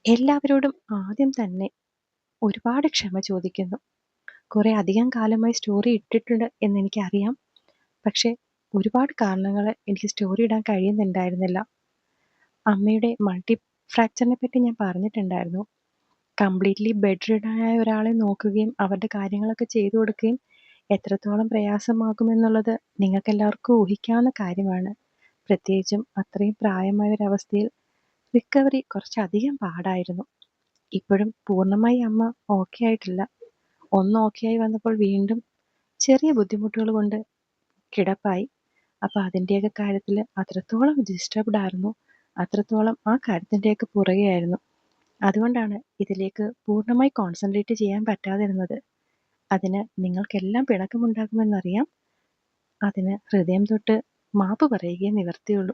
എല്ലാവരോടും ആദ്യം തന്നെ ഒരുപാട് ക്ഷമ ചോദിക്കുന്നു. കുറെ അധികം കാലമായി സ്റ്റോറി ഇട്ടിട്ടുണ്ട് എന്നെനിക്കറിയാം. പക്ഷേ ഒരുപാട് കാരണങ്ങൾ എനിക്ക് സ്റ്റോറി ഇടാൻ കഴിയുന്നുണ്ടായിരുന്നില്ല. അമ്മയുടെ മൾട്ടി ഫ്രാക്ചറിനെ പറ്റി ഞാൻ പറഞ്ഞിട്ടുണ്ടായിരുന്നു. കംപ്ലീറ്റ്ലി ബെഡ് റിഡനായ ഒരാളെ നോക്കുകയും അവരുടെ കാര്യങ്ങളൊക്കെ ചെയ്തു കൊടുക്കുകയും എത്രത്തോളം പ്രയാസമാകുമെന്നുള്ളത് നിങ്ങൾക്കെല്ലാവർക്കും ഊഹിക്കാവുന്ന കാര്യമാണ്. പ്രത്യേകിച്ചും അത്രയും പ്രായമായ ഒരവസ്ഥയിൽ റിക്കവറി കുറച്ചധികം പാടായിരുന്നു. ഇപ്പോഴും പൂർണ്ണമായി അമ്മ ഓക്കെ ആയിട്ടില്ല. ഒന്ന് ഓക്കെ ആയി വന്നപ്പോൾ വീണ്ടും ചെറിയ ബുദ്ധിമുട്ടുകൾ കൊണ്ട് കിടപ്പായി. അപ്പോൾ അതിൻ്റെയൊക്കെ കാര്യത്തിൽ അത്രത്തോളം ഡിസ്റ്റർബ്ഡ് ആയിരുന്നു, അത്രത്തോളം ആ കാര്യത്തിൻ്റെയൊക്കെ പുറകെയായിരുന്നു. അതുകൊണ്ടാണ് ഇതിലേക്ക് പൂർണ്ണമായി കോൺസെൻട്രേറ്റ് ചെയ്യാൻ പറ്റാതിരുന്നത്. അതിന് നിങ്ങൾക്കെല്ലാം പിണക്കമുണ്ടാകുമെന്നറിയാം. അതിന് ഹൃദയം തൊട്ട് മാപ്പ് പറയുകയേ നിവർത്തിയുള്ളൂ.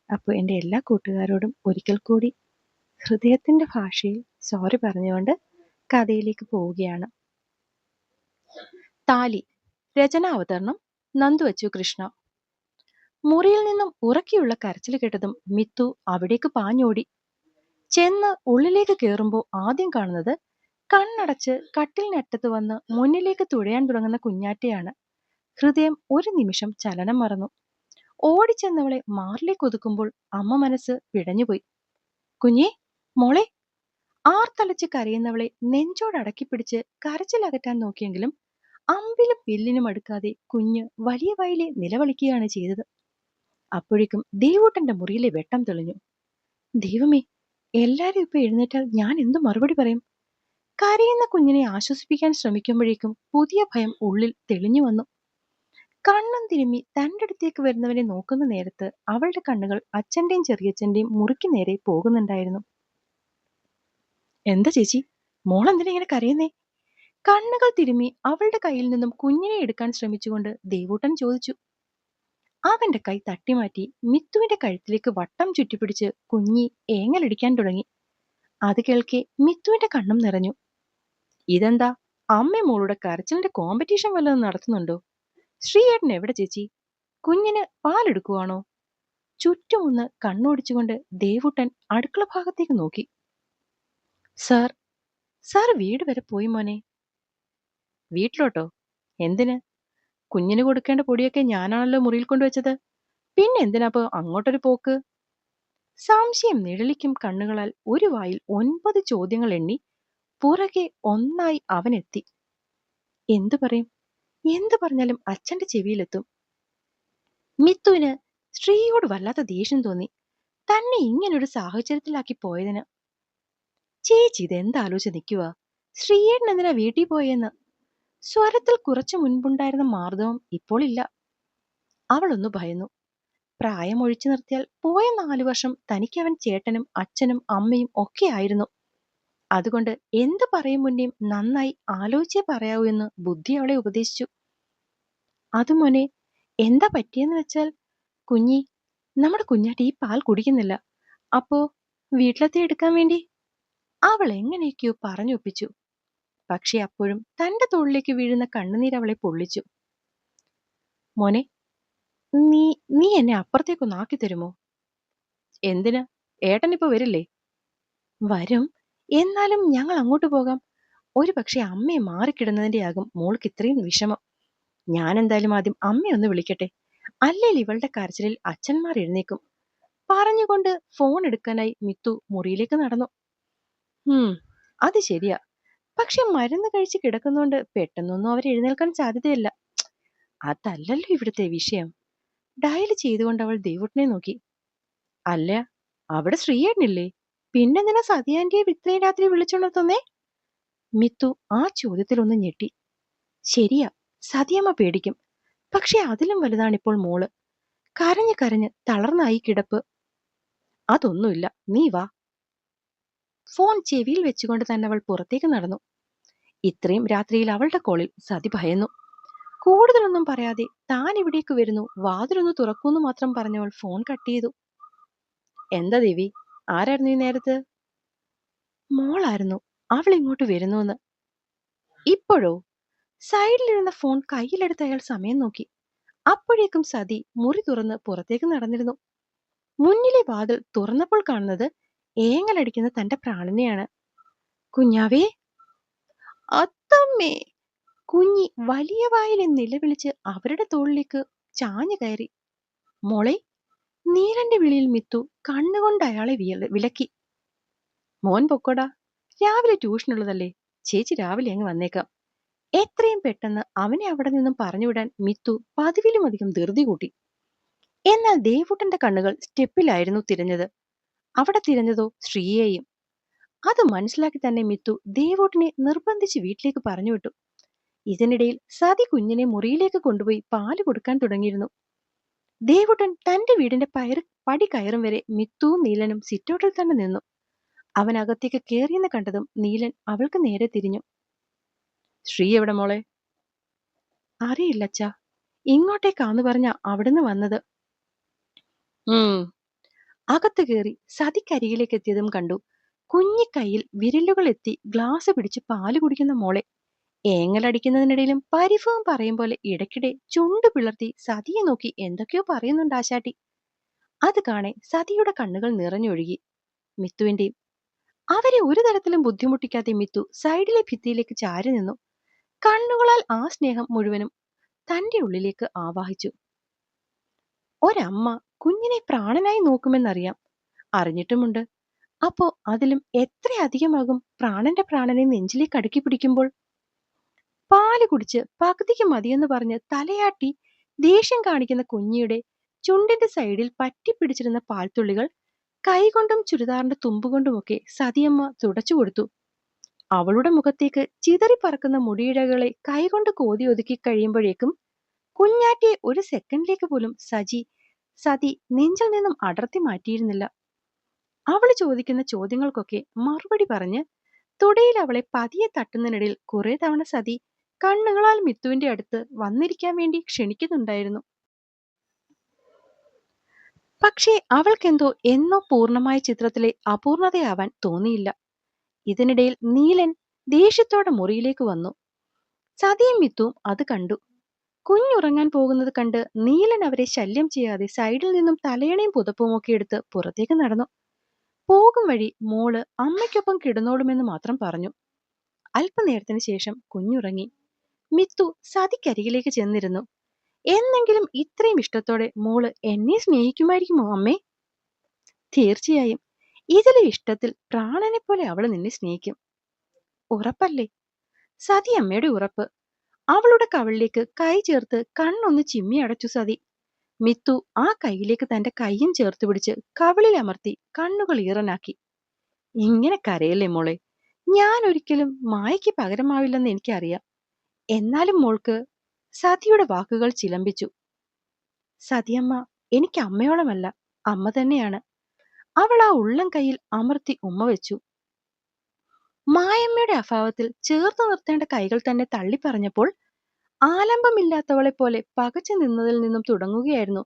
അപ്പോൾ എൻ്റെ എല്ലാ കൂട്ടുകാരോടും ഒരിക്കൽ കൂടി ഹൃദയത്തിൻ്റെ ഭാഷയിൽ സോറി പറഞ്ഞുകൊണ്ട് കഥയിലേക്ക് പോവുകയാണ്. താലി. രചന അവതരണം നന്ദു അച്ചു കൃഷ്ണ. മുറിയിൽ നിന്നും ഉറക്കിയുള്ള കരച്ചിൽ കേട്ടതും മിത്തു അവിടേക്ക് പാഞ്ഞോടി. ചെന്ന് ഉള്ളിലേക്ക് കയറുമ്പോൾ ആദ്യം കാണുന്നത് കണ്ണടച്ച് കട്ടിലിനറ്റത്ത് വന്ന് മുന്നിലേക്ക് തുഴയാൻ തുടങ്ങുന്ന കുഞ്ഞാറ്റയാണ്. ഹൃദയം ഒരു നിമിഷം ചലനം മറന്നു. ഓടിച്ചെന്നവളെ മാറിലേക്ക് ഒതുക്കുമ്പോൾ അമ്മ മനസ്സ് പിടഞ്ഞുപോയി. കുഞ്ഞേ, മോളെ. ആർത്തലച്ച് കരയുന്നവളെ നെഞ്ചോടടക്കി പിടിച്ച് കരച്ചിലകറ്റാൻ നോക്കിയെങ്കിലും അമ്പിലും വില്ലിനും അടുക്കാതെ കുഞ്ഞ് വലിയ വായിലെ നിലവിളിക്കുകയാണ് ചെയ്തത്. അപ്പോഴേക്കും ദേവൂട്ടന്റെ മുറിയിലെ വെട്ടം തെളിഞ്ഞു. ദൈവമേ, എല്ലാരും ഇപ്പൊ എഴുന്നേറ്റാൽ ഞാൻ എന്തു മറുപടി പറയും? കരയുന്ന കുഞ്ഞിനെ ആശ്വസിപ്പിക്കാൻ ശ്രമിക്കുമ്പോഴേക്കും പുതിയ ഭയം ഉള്ളിൽ തെളിഞ്ഞു വന്നു. കണ്ണും തിരുമ്മി തൻ്റെ അടുത്തേക്ക് വരുന്നവനെ നോക്കുന്ന നേരത്ത് അവളുടെ കണ്ണുകൾ അച്ഛന്റെയും ചെറിയച്ഛന്റെയും മുറിക്ക് നേരെ പോകുന്നുണ്ടായിരുന്നു. എന്താ ചേച്ചി, മോളെന്തിനാ ഇങ്ങനെ കരയുന്നേ? കണ്ണുകൾ തിരുമ്മി അവളുടെ കയ്യിൽ നിന്നും കുഞ്ഞിനെ എടുക്കാൻ ശ്രമിച്ചുകൊണ്ട് ദേവൂട്ടൻ ചോദിച്ചു. അവന്റെ കൈ തട്ടിമാറ്റി മിത്തുവിന്റെ കഴുത്തിലേക്ക് വട്ടം ചുറ്റിപ്പിടിച്ച് കുഞ്ഞി ഏങ്ങലടിക്കാൻ തുടങ്ങി. അത് കേൾക്കെ മിത്തുവിന്റെ കണ്ണും നിറഞ്ഞു. ഇതെന്താ, അമ്മ മോളുടെ കരച്ചിലിന്റെ കോമ്പറ്റീഷൻ വല്ലതും നടത്തുന്നുണ്ടോ? ശ്രീയേട്ടൻ എവിടെ ചേച്ചി? കുഞ്ഞിന് പാലെടുക്കുവാണോ? ചുറ്റുമൊന്ന് കണ്ണോടിച്ചുകൊണ്ട് ദേവൂട്ടൻ അടുക്കള ഭാഗത്തേക്ക് നോക്കി. സാർ വീട് വരെ പോയി മോനെ. വീട്ടിലോട്ടോ? എന്തിന്? കുഞ്ഞിന് കൊടുക്കേണ്ട പൊടിയൊക്കെ ഞാനാണല്ലോ മുറിയിൽ കൊണ്ടുവച്ചത്. പിന്നെ എന്തിനാപ്പോ അങ്ങോട്ടൊരു പോക്ക്? സംശയം നിഴലിക്കും കണ്ണുകളാൽ ഒരു വായിൽ 9 ചോദ്യങ്ങൾ എണ്ണി പുറകെ ഒന്നായി അവനെത്തി. എന്തു പറയും? എന്തു പറഞ്ഞാലും അച്ഛന്റെ ചെവിയിലെത്തും. മിത്തുവിന് ശ്രീയോട് വല്ലാത്ത ദേഷ്യം തോന്നി, തന്നെ ഇങ്ങനൊരു സാഹചര്യത്തിലാക്കി പോയതിന്. ചേച്ചി ഇതെന്താലോചിച്ച് നിൽക്കുക? ശ്രീയേട്ടൻ എന്തിനാ വീട്ടിൽ പോയെന്ന്. സ്വരത്തിൽ കുറച്ചു മുൻപുണ്ടായിരുന്ന മാർദ്ദവം ഇപ്പോൾ ഇല്ല. അവളൊന്നു ഭയന്നു. പ്രായം ഒഴിച്ചു നിർത്തിയാൽ പോയ 4 വർഷം തനിക്കവൻ ചേട്ടനും അച്ഛനും അമ്മയും ഒക്കെ ആയിരുന്നു. അതുകൊണ്ട് എന്ത് പറയും മുന്നേയും നന്നായി ആലോചിച്ചേ പറയാവൂ എന്ന് ബുദ്ധി അവളെ ഉപദേശിച്ചു. അത് മോനെ, എന്താ പറ്റിയെന്ന് വെച്ചാൽ, കുഞ്ഞി, നമ്മുടെ കുഞ്ഞാട്ടി ഈ പാൽ കുടിക്കുന്നില്ല. അപ്പോ വീട്ടിലെത്തി എടുക്കാൻ വേണ്ടി അവൾ എങ്ങനെയൊക്കെയോ പറഞ്ഞൊപ്പിച്ചു. പക്ഷെ അപ്പോഴും തന്റെ തോളിലേക്ക് വീഴുന്ന കണ്ണുനീർ അവളെ പൊള്ളിച്ചു. മോനെ, നീ എന്നെ അപ്പുറത്തേക്കൊന്ന് ആക്കി തരുമോ? എന്തിന്? ഏട്ടനിപ്പോ വരില്ലേ? വരും, എന്നാലും ഞങ്ങൾ അങ്ങോട്ട് പോകാം. ഒരു പക്ഷെ അമ്മയെ മാറിക്കിടുന്നതിന്റെ ആകും മോൾക്ക് ഇത്രയും വിഷമം. ഞാൻ എന്തായാലും ആദ്യം അമ്മയൊന്ന് വിളിക്കട്ടെ, അല്ലെങ്കിൽ ഇവളുടെ കരച്ചിലിൽ അച്ഛന്മാർ എഴുന്നേക്കും. പറഞ്ഞുകൊണ്ട് ഫോൺ എടുക്കാനായി മിത്തു മുറിയിലേക്ക് നടന്നു. അത് ശരിയാ. പക്ഷെ മരുന്ന് കഴിച്ച് കിടക്കുന്നോണ്ട് പെട്ടെന്നൊന്നും അവർ എഴുന്നേൽക്കാൻ സാധ്യതയില്ല. അതല്ലല്ലോ ഇവിടുത്തെ വിഷയം. ഡയൽ ചെയ്തുകൊണ്ട് അവൾ ദേവൂട്ടനെ നോക്കി. അല്ല, അവിടെ ശ്രീയേട്ടനില്ലേ? പിന്നെന്തിനാ സതിയാന്റിയെ ഇത്രയും രാത്രി വിളിച്ചോണ്ടേ? മിത്തു ആ ചോദ്യത്തിലൊന്ന് ഞെട്ടി. ശരിയാ, സതിയമ്മ പേടിക്കും. പക്ഷെ അതിലും വലുതാണിപ്പോൾ മോള്. കരഞ്ഞ് കരഞ്ഞ് തളർന്നായി കിടപ്പ്. അതൊന്നുമില്ല, നീ വാ. ഫോൺ ചെവിയിൽ വെച്ചുകൊണ്ട് തന്നെ അവൾ പുറത്തേക്ക് നടന്നു. ഇത്രയും രാത്രിയിൽ അവളുടെ കോളിൽ സതി ഭയന്നു. കൂടുതലൊന്നും പറയാതെ താൻ ഇവിടേക്ക് വരുന്നു, വാതിലൊന്ന് തുറക്കൂന്ന് മാത്രം പറഞ്ഞവൾ ഫോൺ കട്ട് ചെയ്തു. എന്താ ദേവി, ആരായിരുന്നു ഈ നേരത്ത്? മോളായിരുന്നു, അവൾ ഇങ്ങോട്ട് വരുന്നുവെന്ന്. ഇപ്പോഴോ? സൈഡിലിരുന്ന ഫോൺ കയ്യിലെടുത്ത് അയാൾ സമയം നോക്കി. അപ്പോഴേക്കും സതി മുറി തുറന്ന് പുറത്തേക്ക് നടന്നിരുന്നു. മുന്നിലെ വാതിൽ തുറന്നപ്പോൾ കാണുന്നത് ഏങ്ങലടിക്കുന്ന തന്റെ പ്രാണനെയാണ്. കുഞ്ഞാവേ, അത്തമ്മേ! കുഞ്ഞി വലിയ വായിൽ നിലവിളിച്ച് അവരുടെ തോളിലേക്ക് ചാഞ്ഞു കയറി. മോളെ! നീലന്റെ വിളിയിൽ മിത്തു കണ്ണുകൊണ്ട് അയാളെ വിലക്കി. മോൻ പൊക്കോടാ, രാവിലെ ട്യൂഷനുള്ളതല്ലേ, ചേച്ചി രാവിലെ അങ്ങ് വന്നേക്കാം. എത്രയും പെട്ടെന്ന് അവനെ അവിടെ നിന്നും പറഞ്ഞുവിടാൻ മിത്തു പതിവിലും അധികം ധൃതി കൂട്ടി. എന്നാൽ ദേവൂട്ടന്റെ കണ്ണുകൾ സ്റ്റെപ്പിലായിരുന്നു തിരഞ്ഞത്. അവിടെ തിരഞ്ഞതോ ശ്രീയെയും. അത് മനസ്സിലാക്കി തന്നെ മിത്തു ദേവൂട്ടനെ നിർബന്ധിച്ച് വീട്ടിലേക്ക് പറഞ്ഞുവിട്ടു. ഇതിനിടയിൽ സതി കുഞ്ഞിനെ മുറിയിലേക്ക് കൊണ്ടുപോയി പാല് കൊടുക്കാൻ തുടങ്ങിയിരുന്നു. ദേവൂട്ടൻ തന്റെ വീടിന്റെ പടി കയറും വരെ മിത്തുവും നീലനും സിറ്റൗട്ടിൽ തന്നെ നിന്നു. അവൻ അകത്തേക്ക് കയറിയെന്ന് കണ്ടതും നീലൻ അവൾക്ക് നേരെ തിരിഞ്ഞു. ശ്രീ എവിടെ മോളെ? അറിയില്ലച്ചാ, ഇങ്ങോട്ടേക്കാന്ന് പറഞ്ഞ അവിടുന്ന് വന്നത്. അകത്ത് കയറി സതിക്കരികിലേക്ക് എത്തിയതും കണ്ടു കുഞ്ഞിക്കൈയിൽ വിരലുകൾ എത്തി ഗ്ലാസ് പിടിച്ച് പാല് കുടിക്കുന്ന മോളെ. ഏങ്ങലടിക്കുന്നതിനിടയിലും പരിഭവം പറയും പോലെ ഇടയ്ക്കിടെ ചുണ്ടു പിളർത്തി സതിയെ നോക്കി എന്തൊക്കെയോ പറയുന്നുണ്ട് ആശാട്ടി. അത് കാണെ സതിയുടെ കണ്ണുകൾ നിറഞ്ഞൊഴുകി. മിത്തുവിന്റെയും. അവരെ ഒരു തരത്തിലും ബുദ്ധിമുട്ടിക്കാതെ മിത്തു സൈഡിലെ ഭിത്തിയിലേക്ക് ചാരി നിന്നു. കണ്ണുകളാൽ ആ സ്നേഹം മുഴുവനും തന്റെ ഉള്ളിലേക്ക് ആവാഹിച്ചു. ഒരമ്മ കുഞ്ഞിനെ പ്രാണനായി നോക്കുമെന്നറിയാം, അറിഞ്ഞിട്ടുമുണ്ട്. അപ്പോ അതിലും എത്രയധികമാകും പ്രാണന്റെ പ്രാണനെ നെഞ്ചിലേക്ക് അടുക്കി പിടിക്കുമ്പോൾ. പാല് കുടിച്ച് പകുതിക്ക് മതിയെന്ന് പറഞ്ഞ് തലയാട്ടി ദേഷ്യം കാണിക്കുന്ന കുഞ്ഞിയുടെ ചുണ്ടിന്റെ സൈഡിൽ പറ്റിപ്പിടിച്ചിരുന്ന പാൽത്തുള്ളികൾ കൈകൊണ്ടും ചുരിദാറിന്റെ തുമ്പുകൊണ്ടുമൊക്കെ സതിയമ്മ തുടച്ചു കൊടുത്തു. അവളുടെ മുഖത്തേക്ക് ചിതറിപ്പറക്കുന്ന മുടിയിഴകളെ കൈകൊണ്ട് കോതി ഒതുക്കി കഴിയുമ്പോഴേക്കും കുഞ്ഞാറ്റിയെ ഒരു സെക്കൻഡിലേക്ക് പോലും സതി നെഞ്ചിൽ നിന്നും അടർത്തി മാറ്റിയിരുന്നില്ല. അവൾ ചോദിക്കുന്ന ചോദ്യങ്ങൾക്കൊക്കെ മറുപടി പറഞ്ഞ് തുടയിൽ അവളെ പതിയെ തട്ടുന്നതിനിടയിൽ കുറെ തവണ സതി കണ്ണുകളാൽ മിത്തുവിന്റെ അടുത്ത് വന്നിരിക്കാൻ വേണ്ടി ക്ഷണിക്കുന്നുണ്ടായിരുന്നു. പക്ഷേ അവൾക്കെന്തോ എന്നോ പൂർണ്ണമായ ചിത്രത്തിലെ അപൂർണതയാവാൻ തോന്നിയില്ല. ഇതിനിടയിൽ നീലൻ ദേഷ്യത്തോടെ മുറിയിലേക്ക് വന്നു. സതിയും മിത്തുവും അത് കണ്ടു. കുഞ്ഞുറങ്ങാൻ പോകുന്നത് കണ്ട് നീലൻ അവരെ ശല്യം ചെയ്യാതെ സൈഡിൽ നിന്നും തലയണയും പുതപ്പുമൊക്കെ എടുത്ത് പുറത്തേക്ക് നടന്നു. പോകും വഴി മോള് അമ്മയ്ക്കൊപ്പം കിടന്നോളുമെന്ന് മാത്രം പറഞ്ഞു. അല്പനേരത്തിന് ശേഷം കുഞ്ഞുറങ്ങി. മിത്തു സതിക്കരികിലേക്ക് ചെന്നിരുന്നു. എന്നെങ്കിലും ഇത്രയും ഇഷ്ടത്തോടെ മോള് എന്നെ സ്നേഹിക്കുമായിരിക്കുമോ അമ്മേ? തീർച്ചയായും ഇതിലെ ഇഷ്ടത്തിൽ പ്രാണനെ പോലെ അവള് നിന്നെ സ്നേഹിക്കും. ഉറപ്പല്ലേ? സതി അമ്മയുടെ ഉറപ്പ്. അവളുടെ കവിളിലേക്ക് കൈ ചേർത്ത് കണ്ണൊന്ന് ചിമ്മി അടച്ചു സതി. മിത്തു ആ കൈയിലേക്ക് തന്റെ കൈയും ചേർത്ത് പിടിച്ച് കവിളിൽ അമർത്തി കണ്ണുകൾ ഈറനാക്കി. ഇങ്ങനെ കരയല്ലേ മോളെ, ഞാൻ ഒരിക്കലും മായയ്ക്ക് പകരമാവില്ലെന്ന് എനിക്കറിയാം. എന്നാലും മോൾക്ക്. സതിയുടെ വാക്കുകൾ ചിലമ്പിച്ചു. സതിയമ്മ എനിക്ക് അമ്മയോളമല്ല, അമ്മ തന്നെയാണ്. അവൾ ആ ഉള്ളം കൈയിൽ അമർത്തി ഉമ്മ വെച്ചു. മായമ്മയുടെ അഭാവത്തിൽ ചേർത്ത് നിർത്തേണ്ട കൈകൾ തന്നെ തള്ളിപ്പറഞ്ഞപ്പോൾ ആലംബമില്ലാത്തവളെ പോലെ പകച്ചു നിന്നതിൽ നിന്നും തുടങ്ങുകയായിരുന്നു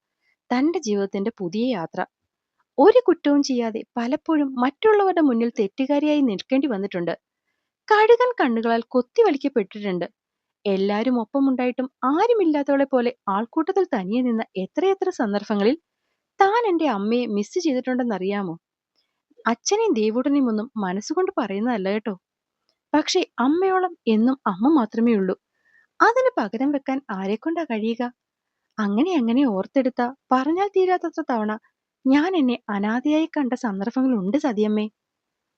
തന്റെ ജീവിതത്തിന്റെ പുതിയ യാത്ര. ഒരു കുറ്റവും ചെയ്യാതെ പലപ്പോഴും മറ്റുള്ളവരുടെ മുന്നിൽ തെറ്റുകാരിയായി നിൽക്കേണ്ടി വന്നിട്ടുണ്ട്. കഴുകൻ കണ്ണുകളാൽ കൊത്തിവലിക്കപ്പെട്ടിട്ടുണ്ട്. എല്ലാരും ഒപ്പമുണ്ടായിട്ടും ആരുമില്ലാത്തവളെ പോലെ ആൾക്കൂട്ടത്തിൽ തനിയെ നിന്ന എത്രയെത്ര സന്ദർഭങ്ങളിൽ താൻ എന്റെ അമ്മയെ മിസ് ചെയ്തിട്ടുണ്ടെന്നറിയാമോ? അച്ഛനെയും ദേവൂട്ടനെയും ഒന്നും മനസ്സുകൊണ്ട് പറയുന്നതല്ല കേട്ടോ. പക്ഷെ അമ്മയോളം എന്നും അമ്മ മാത്രമേ ഉള്ളൂ. അതിന് പകരം വെക്കാൻ ആരെക്കൊണ്ടാ കഴിയുക? അങ്ങനെ ഓർത്തെടുത്ത പറഞ്ഞാൽ തീരാത്തത്ര തവണ ഞാൻ എന്നെ അനാഥയായി കണ്ട സന്ദർഭങ്ങളുണ്ട് സതിയമ്മേ.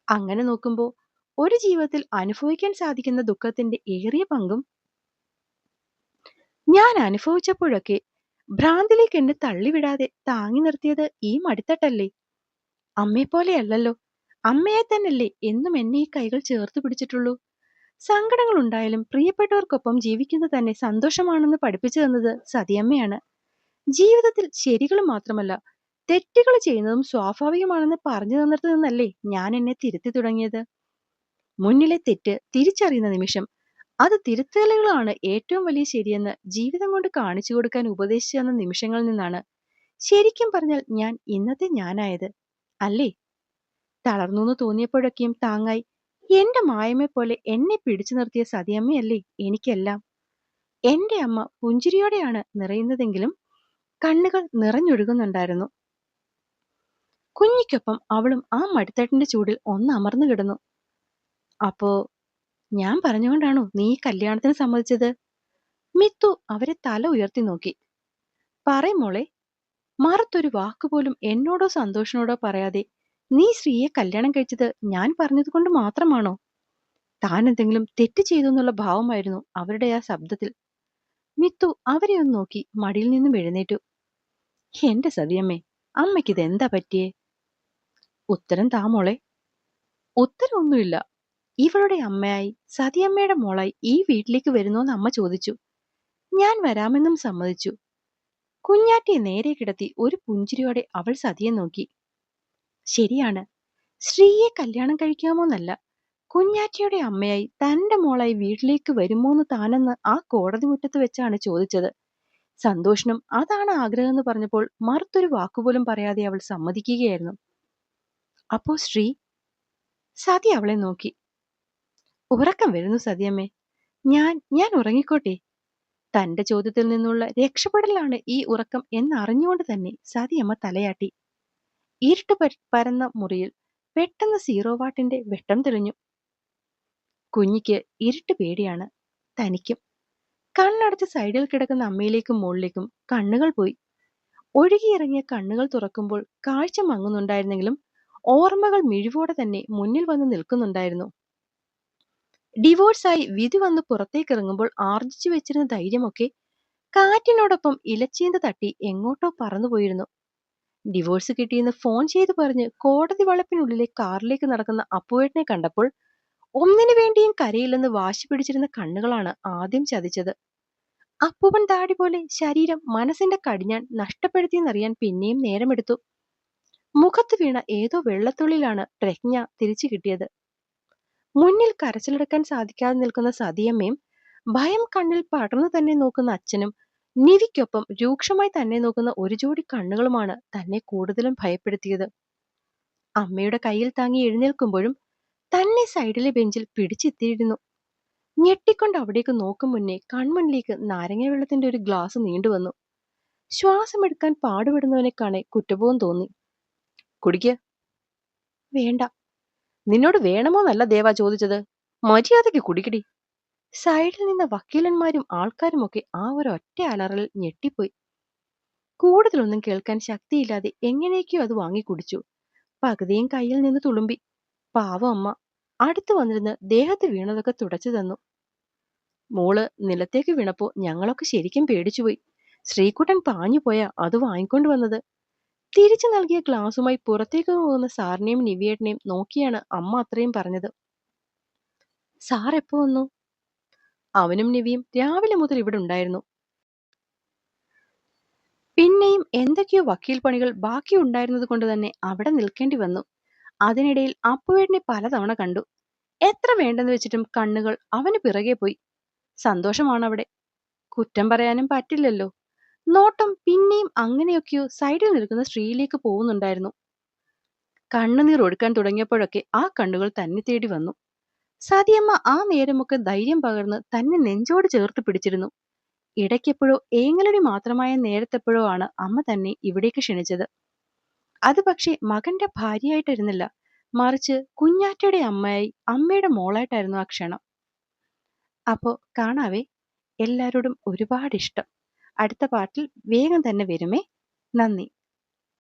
അങ്ങനെ നോക്കുമ്പോ ഒരു ജീവിതത്തിൽ അനുഭവിക്കാൻ സാധിക്കുന്ന ദുഃഖത്തിന്റെ ഏറിയ പങ്കും ഞാൻ അനുഭവിച്ചപ്പോഴൊക്കെ ഭ്രാന്തിലേക്ക് എന്നെ തള്ളിവിടാതെ താങ്ങി നിർത്തിയത് ഈ മടിത്തട്ടല്ലേ. അമ്മയെപ്പോലെയല്ലല്ലോ. അമ്മയെ തന്നെയല്ലേ എന്നും എന്നെ ഈ കൈകൾ ചേർത്ത് പിടിച്ചിട്ടുള്ളൂ. സങ്കടങ്ങൾ ഉണ്ടായാലും പ്രിയപ്പെട്ടവർക്കൊപ്പം ജീവിക്കുന്നത് തന്നെ സന്തോഷമാണെന്ന് പഠിപ്പിച്ചു തന്നത് സതിയമ്മയാണ്. ജീവിതത്തിൽ ശരികൾ മാത്രമല്ല, തെറ്റുകൾ ചെയ്യുന്നതും സ്വാഭാവികമാണെന്ന് പറഞ്ഞു തന്നിടത്തു നിന്നല്ലേ ഞാൻ എന്നെ തിരുത്തി തുടങ്ങിയത്. മുന്നിലെ തെറ്റ് തിരിച്ചറിയുന്ന നിമിഷം അത് തിരുത്തലുകളാണ് ഏറ്റവും വലിയ ശരിയെന്ന് ജീവിതം കൊണ്ട് കാണിച്ചു കൊടുക്കാൻ ഉപദേശിച്ചു തന്ന നിമിഷങ്ങളിൽ നിന്നാണ് ശരിക്കും പറഞ്ഞാൽ ഞാൻ ഇന്നത്തെ ഞാനായത്, അല്ലേ? തളർന്നു തോന്നിയപ്പോഴൊക്കെയും താങ്ങായി എന്റെ മായമെ പോലെ എന്നെ പിടിച്ചു നിർത്തിയ സതിയമ്മയല്ലേ എനിക്കെല്ലാം. എന്റെ അമ്മ പുഞ്ചിരിയോടെയാണ് നിറയുന്നതെങ്കിലും കണ്ണുകൾ നിറഞ്ഞൊഴുകുന്നുണ്ടായിരുന്നു. കുഞ്ഞിക്കൊപ്പം അവളും ആ മടിത്തട്ടിന്റെ ചൂടിൽ ഒന്ന് അമർന്നു കിടന്നു. അപ്പോ ഞാൻ പറഞ്ഞുകൊണ്ടാണോ നീ ഈ കല്യാണത്തിന് സമ്മതിച്ചത്? മിത്തു അവരെ തല ഉയർത്തി നോക്കി. പറയ് മോളെ, മറുത്തൊരു വാക്കുപോലും എന്നോടോ സന്തോഷിനോടോ പറയാതെ നീ ശ്രീയെ കല്യാണം കഴിച്ചത് ഞാൻ പറഞ്ഞതുകൊണ്ട് മാത്രമാണോ? താൻ എന്തെങ്കിലും തെറ്റ് ചെയ്തു എന്നുള്ള ഭാവമായിരുന്നു അവരുടെ ആ ശബ്ദത്തിൽ. മിത്തു അവരെ ഒന്ന് നോക്കി മടിയിൽ നിന്നും എഴുന്നേറ്റു. എന്റെ സതിയമ്മേ, അമ്മയ്ക്കിത് എന്താ പറ്റിയേ? ഉത്തരം താ മോളെ. ഉത്തരമൊന്നുമില്ല. ഇവളുടെ അമ്മയായി സതിയമ്മയുടെ മോളായി ഈ വീട്ടിലേക്ക് വരുന്നോന്ന് അമ്മ ചോദിച്ചു. ഞാൻ വരാമെന്നും സമ്മതിച്ചു. കുഞ്ഞാറ്റിയെ നേരെ കിടത്തി ഒരു പുഞ്ചിരിയോടെ അവൾ സതിയെ നോക്കി. ശരിയാണ്, ശ്രീയെ കല്യാണം കഴിക്കാമോന്നല്ല, കുഞ്ഞാറ്റിയുടെ അമ്മയായി തന്റെ മോളായി വീട്ടിലേക്ക് വരുമോന്ന് താനെന്ന് ആ കോടതി മുറ്റത്ത് വെച്ചാണ് ചോദിച്ചത്. സന്തോഷിനും അതാണ് ആഗ്രഹം എന്ന് പറഞ്ഞപ്പോൾ മറുത്തൊരു വാക്കുപോലും പറയാതെ അവൾ സമ്മതിക്കുകയായിരുന്നു. അപ്പോ ശ്രീ? സതി അവളെ നോക്കി. ഉറക്കം വരുന്നു സതിയമ്മേ, ഞാൻ ഉറങ്ങിക്കോട്ടെ. തന്റെ ചോദ്യത്തിൽ നിന്നുള്ള രക്ഷപ്പെടലാണ് ഈ ഉറക്കം എന്നറിഞ്ഞുകൊണ്ട് തന്നെ സതിയമ്മ തലയാട്ടി. ഇരുട്ട് പരന്ന മുറിയിൽ പെട്ടെന്ന് സീറോ വാട്ടിന്റെ വെട്ടം തെളിഞ്ഞു. കുഞ്ഞിക്ക് ഇരുട്ട് പേടിയാണ്, തനിക്കും. കണ്ണടച്ച് സൈഡിൽ കിടക്കുന്ന അമ്മയിലേക്കും മുകളിലേക്കും കണ്ണുകൾ പോയി. ഒഴുകിയിറങ്ങിയ കണ്ണുകൾ തുറക്കുമ്പോൾ കാഴ്ച മങ്ങുന്നുണ്ടായിരുന്നെങ്കിലും ഓർമ്മകൾ മിഴിവോടെ തന്നെ മുന്നിൽ വന്ന് നിൽക്കുന്നുണ്ടായിരുന്നു. ഡിവോഴ്സായി വിധി വന്ന് പുറത്തേക്കിറങ്ങുമ്പോൾ ആർജിച്ചു വെച്ചിരുന്ന ധൈര്യമൊക്കെ കാറ്റിനോടൊപ്പം ഇലച്ചീന്ത തട്ടി എങ്ങോട്ടോ പറന്നുപോയിരുന്നു. ഡിവോഴ്സ് കിട്ടിയെന്ന് ഫോൺ ചെയ്തു പറഞ്ഞ് കോടതി വളപ്പിനുള്ളിലെ കാറിലേക്ക് നടക്കുന്ന അപ്പുവേട്ടനെ കണ്ടപ്പോൾ ഒന്നിനു വേണ്ടിയും കരയില്ലെന്ന് വാശി പിടിച്ചിരുന്ന കണ്ണുകളാണ് ആദ്യം ചതിച്ചത്. അപ്പൂപ്പൻ താടി പോലെ ശരീരം മനസ്സിന്റെ കടിഞ്ഞാൻ നഷ്ടപ്പെടുത്തിയെന്നറിയാൻ പിന്നെയും നേരമെടുത്തു. മുഖത്ത് വീണ ഏതോ വെള്ളത്തുള്ളിലാണ് പ്രജ്ഞ തിരിച്ചു കിട്ടിയത്. മുന്നിൽ കരച്ചിലടക്കാൻ സാധിക്കാതെ നിൽക്കുന്ന സതിയമ്മയും ഭയം കണ്ണിൽ പടർന്നു തന്നെ നോക്കുന്ന അച്ഛനും നിവിക്കൊപ്പം രൂക്ഷമായി തന്നെ നോക്കുന്ന ഒരു ജോഡി കണ്ണുകളുമാണ് തന്നെ കൂടുതലും ഭയപ്പെടുത്തിയത്. അമ്മയുടെ കയ്യിൽ താങ്ങി എഴുന്നേൽക്കുമ്പോഴും തന്നെ സൈഡിലെ ബെഞ്ചിൽ പിടിച്ചെത്തിയിരുന്നു. ഞെട്ടിക്കൊണ്ട് അവിടേക്ക് നോക്കും മുന്നേ കൺമുന്നിലേക്ക് നാരങ്ങ വെള്ളത്തിന്റെ ഒരു ഗ്ലാസ് നീണ്ടുവന്നു. ശ്വാസമെടുക്കാൻ പാടുപെടുന്നവനെ കാണെ കുറ്റബോധം തോന്നി. കുടിക്ക്. വേണ്ട. നിന്നോട് വേണമോന്നല്ല ദേവാ ചോദിച്ചത്, മര്യാദയ്ക്ക് കുടിക്കടി. സൈഡിൽ നിന്ന വക്കീലന്മാരും ആൾക്കാരുമൊക്കെ ആ ഒരൊറ്റ അലറലിൽ ഞെട്ടിപ്പോയി. കൂടുതലൊന്നും കേൾക്കാൻ ശക്തിയില്ലാതെ എങ്ങനെയൊക്കെയോ അത് വാങ്ങി കുടിച്ചു. പകുതിയും കയ്യിൽ നിന്ന് തുളുമ്പി. പാവം അമ്മ അടുത്തു വന്നിരുന്ന് ദേഹത്ത് വീണതൊക്കെ തുടച്ചു തന്നു. മോള് നിലത്തേക്ക് വീണപ്പോ ഞങ്ങളൊക്കെ ശരിക്കും പേടിച്ചുപോയി. ശ്രീകുട്ടൻ പാഞ്ഞു പോയാ അത് വാങ്ങിക്കൊണ്ട് വന്നത്. തിരിച്ചു നൽകിയ ഗ്ലാസുമായി പുറത്തേക്ക് പോകുന്ന സാറിനെയും നിവിയേട്ടനെയും നോക്കിയാണ് അമ്മ അത്രയും പറഞ്ഞത്. സാർ എപ്പോ വന്നു? അവനും നിവിയും രാവിലെ മുതൽ ഇവിടെ ഉണ്ടായിരുന്നു. പിന്നെയും എന്തൊക്കെയോ വക്കീൽ പണികൾ ബാക്കി ഉണ്ടായിരുന്നത് കൊണ്ട് തന്നെ അവിടെ നിൽക്കേണ്ടി വന്നു. അതിനിടയിൽ അപ്പുവേട്ടനെ പലതവണ കണ്ടു. എത്ര വേണ്ടെന്ന് വെച്ചിട്ടും കണ്ണുകൾ അവന് പിറകെ പോയി. സന്തോഷമാണവിടെ, കുറ്റം പറയാനും പറ്റില്ലല്ലോ. നോട്ടം പിന്നെയും അങ്ങനെയൊക്കെയോ സൈഡിൽ നിൽക്കുന്ന ശ്രീയിലേക്ക് പോകുന്നുണ്ടായിരുന്നു. കണ്ണുനീർ ഒഴുക്കാൻ തുടങ്ങിയപ്പോഴൊക്കെ ആ കണ്ണുകൾ തന്നെ തേടി വന്നു. സതിയമ്മ ആ നേരമൊക്കെ ധൈര്യം പകർന്ന് തന്നെ നെഞ്ചോട് ചേർത്ത് പിടിച്ചിരുന്നു. ഇടയ്ക്കെപ്പോഴോ ഏങ്ങലടി മാത്രമായ നേരത്തെപ്പോഴോ ആണ് അമ്മ തന്നെ ഇവിടേക്ക് ക്ഷണിച്ചത്. അത് പക്ഷേ മകന്റെ ഭാര്യയായിട്ടിരുന്നില്ല, മറിച്ച് കുഞ്ഞാറ്റയുടെ അമ്മയായി അമ്മയുടെ മോളായിട്ടായിരുന്നു ആ ക്ഷണം. അപ്പോ കാണാവേ. എല്ലാരോടും ഒരുപാട് ഇഷ്ടം. അടുത്ത പാട്ടിൽ വേഗം തന്നെ വരുമേ. നന്ദി.